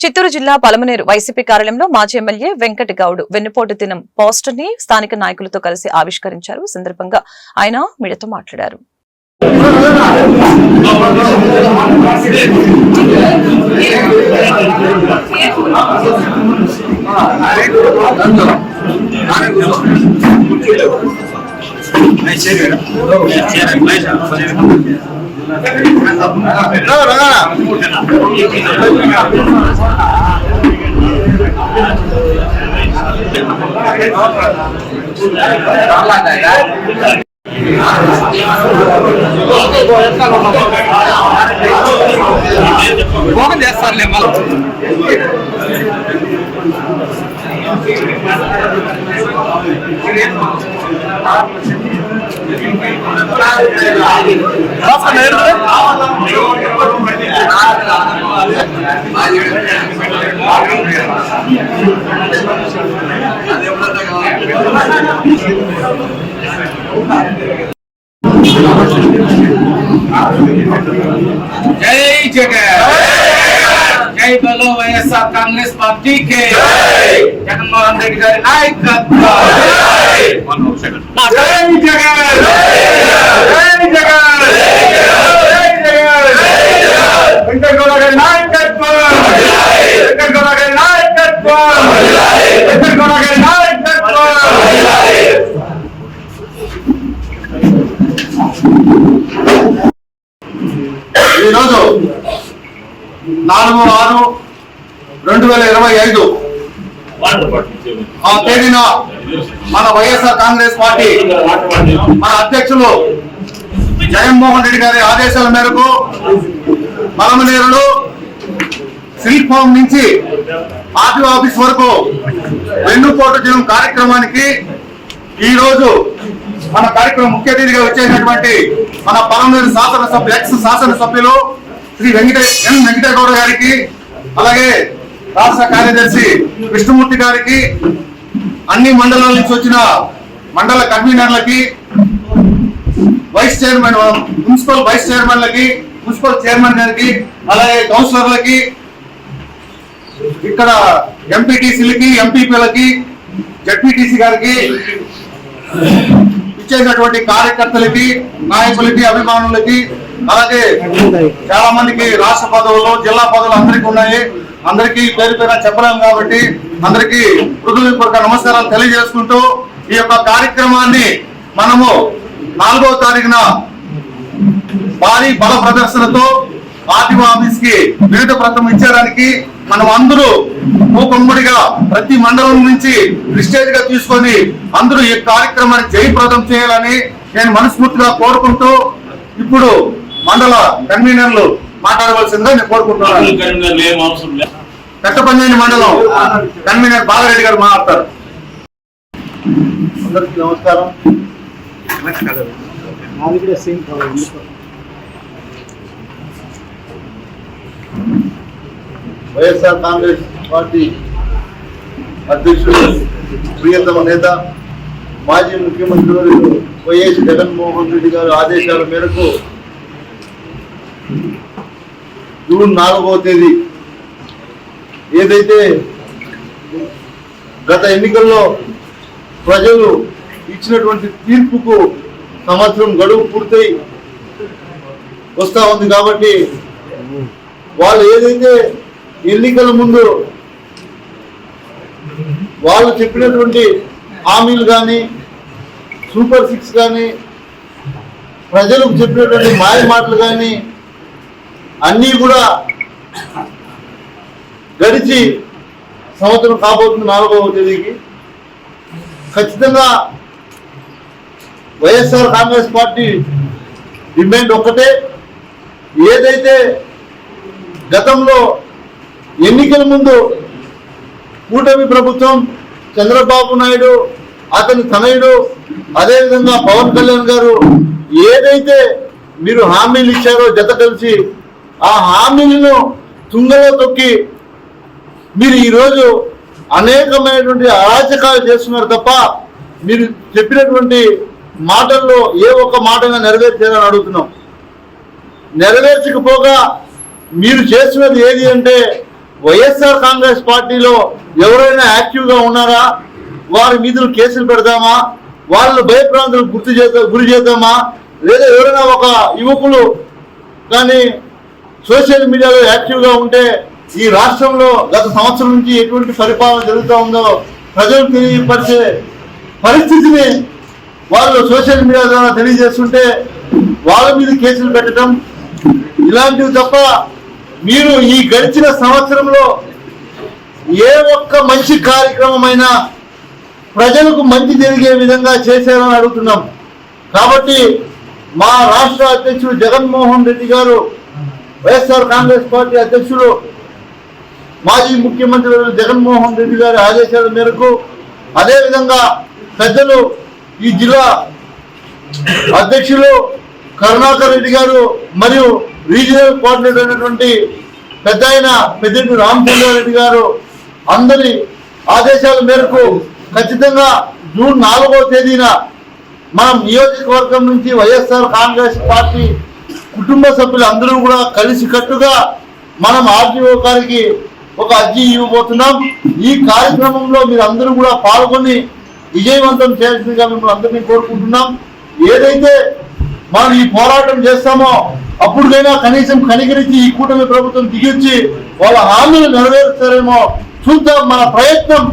చిత్తూరు జిల్లా పలమనేరు వైసీపీ కార్యాలయంలో మాజీ ఎమ్మెల్యే వెంకట గౌడ్ వెన్నుపోటు దినం పోస్టర్ ని స్థానిక నాయకులతో కలిసి ఆవిష్కరించారు. ఈ సందర్భంగా ఆయన మీడియాతో మాట్లాడారు. మోహన్ చేస్తారులే जय जगन जय बोलो వైఎస్ఆర్ కాంగ్రెస్ పార్టీకి జగన్మోహన్ రెడ్డి గారి నాయకత్వం జై జగన్ జై జగన్ వెంకటగౌడ గారి నాయకత్వం వెంకటగౌడ గారి నాయకత్వం వెంకటగౌడ గారి నాయకత్వం. ఈరోజు 4/6/2025 ఆ తేదీన మన వైఎస్ఆర్ కాంగ్రెస్ పార్టీ మన అధ్యక్షులు జగన్మోహన్ రెడ్డి గారి ఆదేశాల మేరకు పలమనేరులో సిల్క్ ఫామ్ నుంచి ఆర్టీఓ ఆఫీస్ వరకు వెన్నుపోటు దినం కార్యక్రమానికి ఈరోజు మన కార్యక్రమం ముఖ్య అతిథిగా వచ్చేసినటువంటి మన పలమనేరు శాసనసభ్యులు శ్రీ వెంకటగౌడ గారికి, అలాగే రాష్ట్ర కార్యదర్శి కృష్ణమూర్తి గారికి, అన్ని మండలాల నుంచి వచ్చిన మండల కన్వీనర్లకి, వైస్ చైర్మన్ మున్సిపల్ వైస్ చైర్మన్లకి, మున్సిపల్ చైర్మన్ గారికి, అలాగే కౌన్సిలర్లకి, ఇక్కడ ఎంపీటీసీలకి, ఎంపీపీలకి, జడ్పీటీసీ గారికి, ఇచ్చేసినటువంటి కార్యకర్తలకి, నాయకులకి, అభిమానులకి, అలాగే చాలా మందికి రాష్ట్ర పదవులు, జిల్లా పదవులు అందరికీ ఉన్నాయి. అందరికీ పేరు పేరు చెప్పలేము కాబట్టి అందరికీ హృదయపూర్వక నమస్కారాలు తెలియజేసుకుంటూ ఈ యొక్క కార్యక్రమాన్ని మనము 4వ తారీఖున భారీ బల ప్రదర్శనతో ఆర్టీఓ ఆఫీస్ కి వినతి పత్రం ఇచ్చేయడానికి మనం అందరూ మూకుమ్మడిగా ప్రతి మండలం నుంచి ప్రిస్టేజ్ గా తీసుకొని అందరూ ఈ కార్యక్రమాన్ని జయప్రదం చేయాలని నేను మనస్ఫూర్తిగా కోరుకుంటూ ఇప్పుడు మండల కన్వీనర్లు మాట్లాడవలసిందిగా నేను కోరుకుంటున్నాను. కట్టపంజాని మండలం కన్వీనర్ బాలరెడ్డి గారు మాట్లాడతారు. అందరికీ నమస్కారం. వైఎస్ఆర్ కాంగ్రెస్ పార్టీ అధ్యక్షుడు, ప్రియతమ నేత, మాజీ ముఖ్యమంత్రి వర్యులు వైఎస్ జగన్మోహన్ రెడ్డి గారి ఆదేశాల మేరకు జూన్ 4వ తేదీ ఏదైతే గత ఎన్నికల్లో ప్రజలు ఇచ్చినటువంటి తీర్పుకు సంవత్సరం గడువు పూర్తయి వస్తా ఉంది కాబట్టి వాళ్ళు ఏదైతే ఎన్నికల ముందు వాళ్ళు చెప్పినటువంటి హామీలు కానీ, సూపర్ 6 కానీ, ప్రజలకు చెప్పినటువంటి మాయ మాటలు కానీ అన్నీ కూడా గడిచి సంవత్సరం కాబోతుంది 4వ తేదీకి. ఖచ్చితంగా వైఎస్ఆర్ కాంగ్రెస్ పార్టీ డిమాండ్ ఒక్కటే, ఏదైతే గతంలో ఎన్నికల ముందు కూటమి ప్రభుత్వం, చంద్రబాబు నాయుడు, అతని తనయుడు, అదేవిధంగా పవన్ కళ్యాణ్ గారు ఏదైతే మీరు హామీలు ఇచ్చారో జత కలిసి ఆ హామీలను తుంగలో తొక్కి మీరు ఈరోజు అనేకమైనటువంటి అరాచకాలు చేస్తున్నారు తప్ప మీరు చెప్పినటువంటి మాటల్లో ఏ ఒక్క మాటగా నెరవేర్చారని అడుగుతున్నాం. నెరవేర్చకపోగా మీరు చేస్తున్నది ఏది అంటే వైఎస్ఆర్ కాంగ్రెస్ పార్టీలో ఎవరైనా యాక్టివ్గా ఉన్నారా, వారి మీద కేసులు పెడదామా, వాళ్ళు భయప్రాంతులకు గురి చేద్దామా, లేదా ఎవరైనా ఒక యువకులు కానీ సోషల్ మీడియాలో యాక్టివ్గా ఉంటే ఈ రాష్ట్రంలో గత సంవత్సరం నుంచి ఎటువంటి పరిపాలన జరుగుతూ ఉందో ప్రజలు తెలియపరిచే పరిస్థితిని వాళ్ళు సోషల్ మీడియా ద్వారా తెలియజేస్తుంటే వాళ్ళ మీద కేసులు పెట్టడం ఇలాంటివి తప్ప మీరు ఈ గడిచిన సంవత్సరంలో ఏ ఒక్క మంచి కార్యక్రమమైనా ప్రజలకు మంచి జరిగే విధంగా చేశారని అడుగుతున్నాం. కాబట్టి మా రాష్ట్ర అధ్యక్షుడు జగన్మోహన్ రెడ్డి గారు, వైఎస్ఆర్ కాంగ్రెస్ పార్టీ అధ్యక్షులు మాజీ ముఖ్యమంత్రి జగన్మోహన్ రెడ్డి గారి ఆదేశాల మేరకు, అదేవిధంగా పెద్దలు ఈ జిల్లా అధ్యక్షులు కరుణాకర్ రెడ్డి గారు మరియు రీజనల్ కోఆర్డినేటర్ అయినటువంటి పెద్దిరెడ్డి రామచంద్రారెడ్డి గారు అందరి ఆదేశాల మేరకు ఖచ్చితంగా జూన్ 4వ తేదీన మనం నియోజకవర్గం నుంచి వైఎస్ఆర్ కాంగ్రెస్ పార్టీ కుటుంబ సభ్యులు అందరూ కూడా కలిసికట్టుగా మనం ఆర్టీఓ గారికి ఒక అర్జీ ఇవ్వబోతున్నాం. ఈ కార్యక్రమంలో మీరు అందరూ కూడా పాల్గొని విజయవంతం చేయాల్సిందిగా మిమ్మల్ని అందరినీ కోరుకుంటున్నాం. ఏదైతే మనం ఈ పోరాటం చేస్తామో అప్పుడుకైనా కనీసం కనికరించి ఈ కూటమి ప్రభుత్వం దిగొచ్చి వాళ్ళ హామీలు నెరవేరుస్తారేమో చూద్దాం. మన ప్రయత్నం